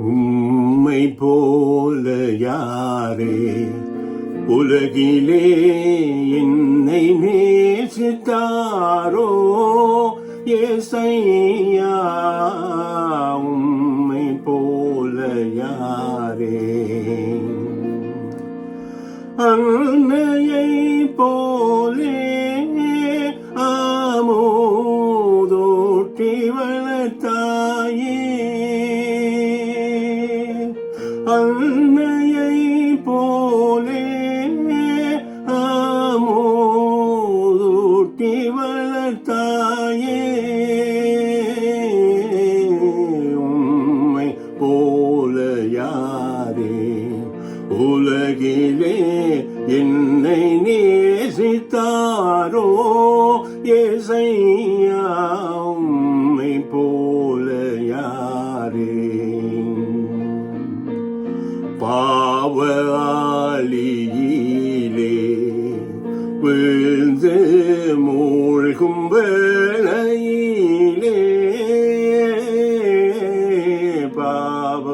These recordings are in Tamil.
உம்மை போல யாரே உலகிலே என்னை நேசித்தாரோ ஏசையா, உம்மை போல யாரே அன்னையை போலே ஆமோதோட்டி வளர்த்தாயே, அன்னையை போலே ஆமோதோட்டி வளர்த்தாயே, உம்மை போல யாரே உலகிலே என்னை நேசித்தாரோ ஏசையா, உம்மை போல யாரே பாவஆழியிலே வீழ்ந்து மூழ்கும் வேளையிலே, பாவ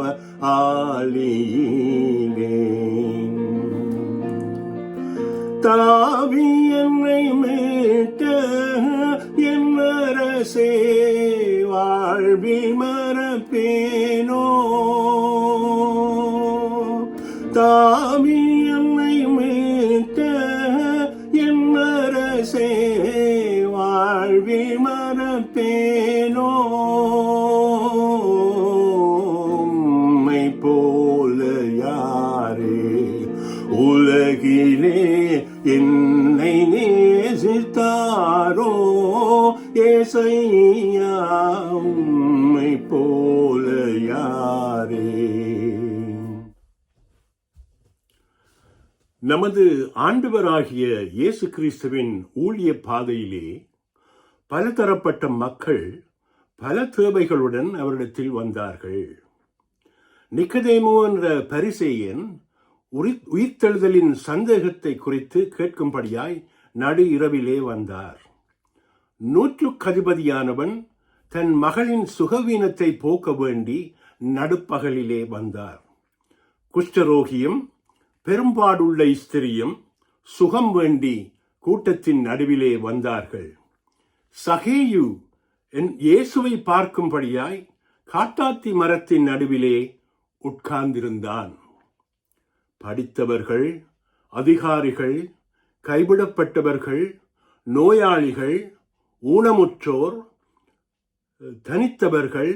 ஆழியிலே தாவி என்னை மீட்ட என் அரசே, வாழ்வில் மறப்பேனோ, தாவி என்னை மீட்ட என் அரசே, வாழ்வில் மறப்பேனோ, உம்மை போல யாரே உலகிலே என்னை நேசித்தாரோ ஏசையா, உம்மை போல யாரே. நமது ஆண்டவராகிய இயேசு கிறிஸ்துவின் ஊழிய பாதையிலே பலதரப்பட்ட மக்கள் பல தேவைகளுடன் அவரிடத்தில் வந்தார்கள். நிக்கதேமு என்ற பரிசேயன் உயிர்த்தெழுதலின் சந்தேகத்தை குறித்து கேட்கும்படியாய் நடு இரவிலே வந்தார். நூற்றுக்கதிபதியானவன் தன் மகளின் சுகவீனத்தை போக்க வேண்டி நடுப்பகலிலே வந்தார். குஷ்டரோகியும் பெரும்பாடுள்ள ஸ்திரியும் சுகம் வேண்டி கூட்டத்தின் நடுவிலே வந்தார்கள். சகேயு இயேசுவை பார்க்கும்படியாய் காட்டாத்தி மரத்தின் நடுவிலே உட்கார்ந்திருந்தான். படித்தவர்கள், அதிகாரிகள், கைவிடப்பட்டவர்கள், நோயாளிகள், ஊனமுற்றோர், தனித்தவர்கள்,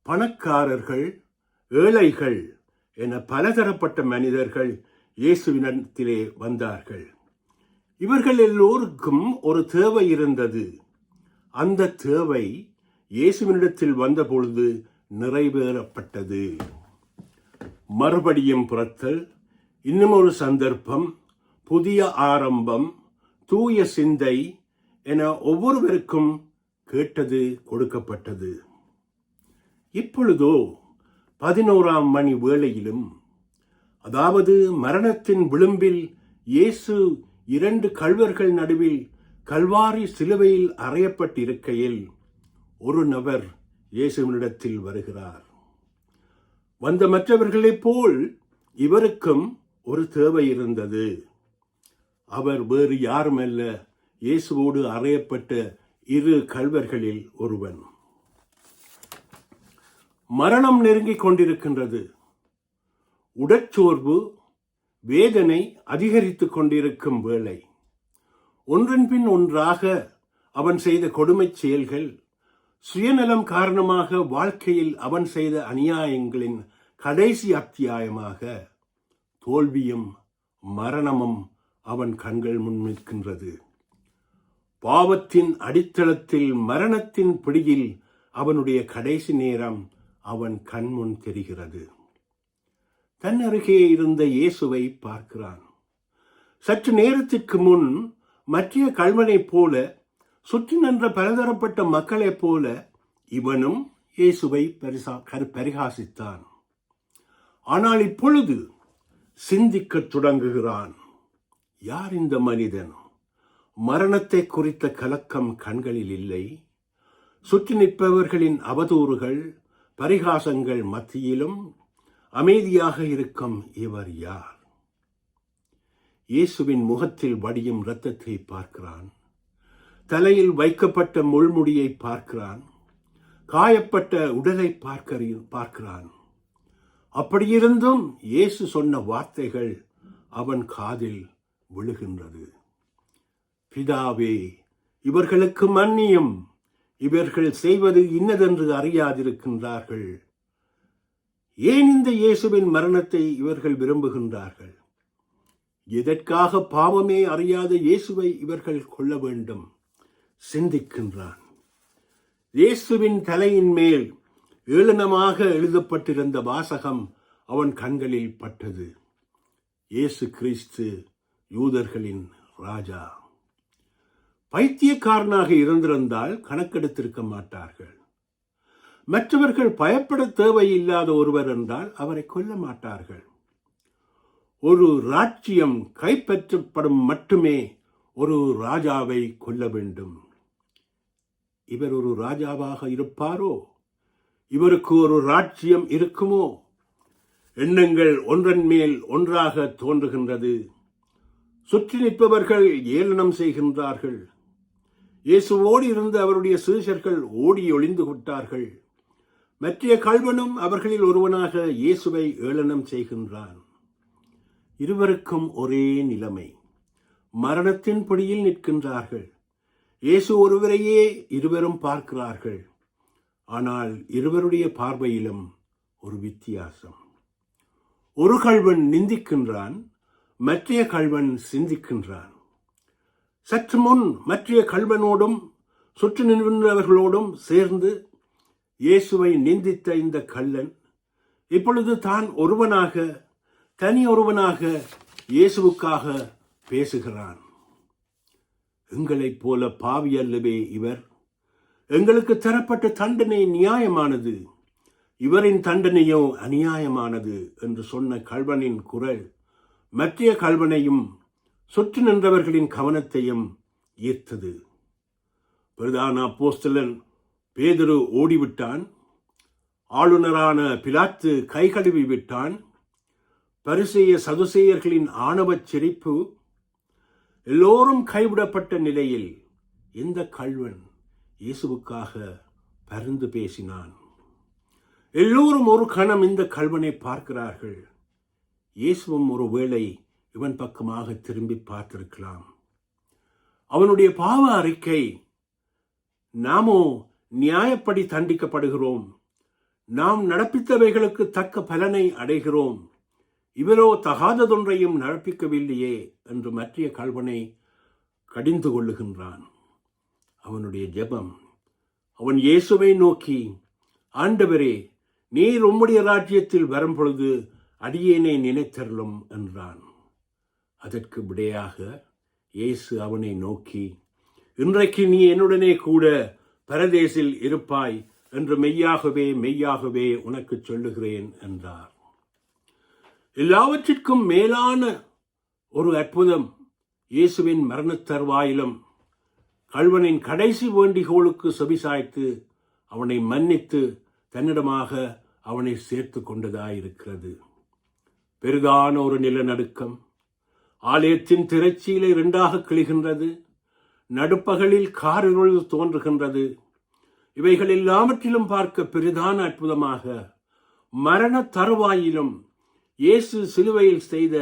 பணக்காரர்கள், ஏழைகள் என பலதரப்பட்ட மனிதர்கள் இயேசுவினிடத்திலே வந்தார்கள். இவர்கள் எல்லோருக்கும் ஒரு தேவை இருந்தது. அந்த தேவை இயேசுவினிடத்தில் வந்தபொழுது நிறைவேறப்பட்டது. மறுபடியும் பிறத்தல், இன்னும் ஒரு சந்தர்ப்பம், புதிய ஆரம்பம், தூய சிந்தை என ஒவ்வொருவருக்கும் கேட்டது கொடுக்கப்பட்டது. இப்பொழுதோ 11ஆம் மணி வேளையிலும், அதாவது மரணத்தின் விளிம்பில் இயேசு 2 கள்வர்கள் நடுவில் கல்வாரி சிலுவையில் அறையப்பட்டிருக்கையில் ஒரு நபர் இயேசுவினிடத்தில் வருகிறார். வந்த மற்றவர்களைப் போல் இவருக்கும் ஒரு தேவை இருந்தது. அவர் வேறு யாருமல்ல, இயேசுவோடு அறையப்பட்ட 2 கள்வர்களில் ஒருவன். மரணம் நெருங்கிக் கொண்டிருக்கின்றது. உடற்சோர்வு, வேதனை அதிகரித்துக் கொண்டிருக்கும் வேளை, ஒன்றன் பின் ஒன்றாக அவன் செய்த கொடுமைச் செயல்கள், சுயநலம் காரணமாக வாழ்க்கையில் அவன் செய்த அநியாயங்களின் கடைசி அத்தியாயமாக தோல்வியும் மரணமும் அவன் கண்கள் முன் நிற்கின்றது. பாவத்தின் அடித்தளத்தில் மரணத்தின் பிடியில் அவனுடைய கடைசி நேரம் அவன் கண்முன் தெரிகிறது. தன் அருகே இருந்த இயேசுவை பார்க்கிறான். சற்று நேரத்திற்கு முன் மற்ற கள்வனைப் போல சுற்றி நின்ற பலதரப்பட்ட மக்களைப் போல இவனும் இயேசுவை பரிகாசித்தான். ஆனால் இப்பொழுது சிந்திக்கத் தொடங்குகிறான். யார் இந்த மனிதன்? மரணத்தை குறித்த கலக்கம் கண்களில் இல்லை. சுற்றி நிற்பவர்களின் அவதூறுகள், பரிகாசங்கள் மத்தியிலும் அமைதியாக இருக்கும் இவர் யார்? இயேசுவின் முகத்தில் வடியும் இரத்தத்தை பார்க்கிறான். தலையில் வைக்கப்பட்ட முள்முடியை பார்க்கிறான். காயப்பட்ட உடலை பார்க்கிறான். அப்படியிருந்தும் இயேசு சொன்ன வார்த்தைகள் அவன் காதில் விழுகின்றது. பிதாவே, இவர்களுக்கு மன்னியும், இவர்கள் செய்வது இன்னதென்று அறியாதிருக்கின்றார்கள். ஏன் இந்த இயேசுவின் மரணத்தை இவர்கள் விரும்புகின்றார்கள்? எதற்காக பாவமே அறியாத இயேசுவை இவர்கள் கொல்ல வேண்டும்? சிந்திக்கின்றான். இயேசுவின் தலையின் மேல் ஏளனமாக எழுதப்பட்டிருந்த வாசகம் அவன் கண்களில் பட்டது. இயேசு கிறிஸ்து யூதர்களின் ராஜா. பைத்தியக்காரனாக இருந்திருந்தால் கணக்கெடுத்திருக்க மாட்டார்கள். மற்றவர்கள் பயப்பட தேவையில்லாத ஒருவர் என்றால் அவரை கொல்ல மாட்டார்கள். ஒரு ராஜ்யம் கைப்பற்றப்படும் மட்டுமே ஒரு ராஜாவை கொல்ல வேண்டும். இவர் ஒரு ராஜாவாக இருப்பாரோ? இவருக்கு ஒரு ராஜ்யம் இருக்குமோ? எண்ணங்கள் ஒன்றன் மேல் ஒன்றாக தோன்றுகின்றது. சுற்றி நிற்பவர்கள் ஏளனம் செய்கின்றார்கள். இயேசுவோடு இருந்த அவருடைய சீஷர்கள் ஓடி ஒளிந்து விட்டார்கள். மற்ற கள்வனும் அவர்களில் ஒருவனாக இயேசுவை ஏளனம் செய்கின்றான். இருவருக்கும் ஒரே நிலைமை. மரணத்தின் பிடியில் நிற்கின்றார்கள். இயேசு ஒருவரையே இருவரும் பார்க்கிறார்கள். ஆனால் இருவருடைய பார்வையிலும் ஒரு வித்தியாசம். ஒரு கள்வன் நிந்திக்கின்றான், மற்றைய கள்வன் சிந்திக்கின்றான். சற்று முன் மற்றைய கள்வனோடும் சுற்றி நின்றவர்களோடும் சேர்ந்து இயேசுவை நிந்தித்த இந்த கள்ளன் இப்பொழுது தான் ஒருவனாக, தனி ஒருவனாக இயேசுவுக்காக பேசுகிறான். எங்களைப் போல பாவி அல்லவே இவர்? எங்களுக்கு தரப்பட்ட தண்டனை நியாயமானது, இவரின் தண்டனையோ அநியாயமானது என்று சொன்ன கள்வனின் குரல் மற்றைய கள்வனையும் சுற்றி நின்றவர்களின் கவனத்தையும் ஈர்த்தது. பிரதான அப்போஸ்தலன் பேதுரு ஓடிவிட்டான். ஆளுநரான பிலாத்து கை கழுவி விட்டான். பரிசேய சதுசேயர்களின் ஆணவச் சிரிப்பு. எல்லோரும் கைவிடப்பட்ட நிலையில் இந்த கள்வன் இயேசுவுக்காக பரிந்து பேசினான். எல்லோரும் ஒரு கணம் இந்த கள்வனை பார்க்கிறார்கள். இயேசுவும் ஒரு வேளை இவன் பக்கமாக திரும்பி பார்த்திருக்கலாம். அவனுடைய பாவ அறிக்கை, நாமோ நியாயப்படி தண்டிக்கப்படுகிறோம், நாம் நடப்பித்தவைகளுக்கு தக்க பலனை அடைகிறோம், இவரோ தகாததொன்றையும் நடப்பிக்கவில்லையே என்று மற்றைய கள்வனை கடிந்து கொள்ளுகின்றான். அவனுடைய ஜெபம், அவன் இயேசுவை நோக்கி, ஆண்டவரே, நீர் உம்முடைய ராஜ்யத்தில் வரும் பொழுது அடியேனை நினைத்தருளும் என்றான். அதற்கு விடையாக இயேசு அவனை நோக்கி, இன்றைக்கு நீ என்னுடனே கூட பரதேசில் இருப்பாய் என்று மெய்யாகவே மெய்யாகவே உனக்கு சொல்லுகிறேன் என்றார். எல்லாவற்றிற்கும் மேலான ஒரு அற்புதம் இயேசுவின் மரணத் தருவாயிலும் கள்வனின் கடைசி வேண்டிகோளுக்கு செவிசாய்த்து அவனை மன்னித்து தன்னிடமாக அவனை சேர்த்து கொண்டதாயிருக்கிறது. பெரிதான ஒரு நிலநடுக்கம் ஆலயத்தின் திரைச்சீலை இரண்டாக கிழிகின்றது. நடுப்பகலில் காரிருள் தோன்றுகின்றது. இவைகள் எல்லாவற்றிலும் பார்க்க பெரிதான அற்புதமாக மரண தருவாயிலும் இயேசு சிலுவையில் செய்த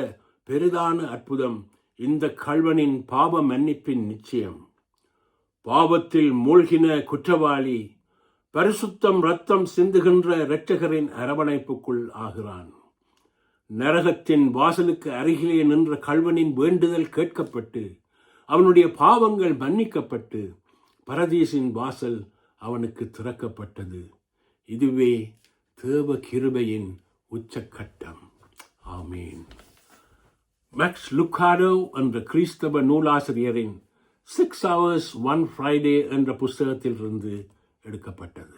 பெரிதான அற்புதம் இந்த கள்வனின் பாவ மன்னிப்பின் நிச்சயம். பாவத்தில் மூழ்கின குற்றவாளி பரிசுத்தம் இரத்தம் சிந்துகின்ற இரட்சகரின் அரவணைப்புக்குள் ஆகிறான். நரகத்தின் வாசலுக்கு அருகிலே நின்ற கள்வனின் வேண்டுதல் கேட்கப்பட்டு அவனுடைய பாவங்கள் மன்னிக்கப்பட்டு பரதீசின் வாசல் அவனுக்கு திறக்கப்பட்டது. இதுவே தேவ கிருபையின் உச்சக்கட்டம். ஆமீன். மேக்ஸ் லுக்காடோ என்ற கிறிஸ்தவ நூலாசிரியரின் 6 Hours One Friday என்ற புஸ்தகத்திலிருந்து எடுக்கப்பட்டது.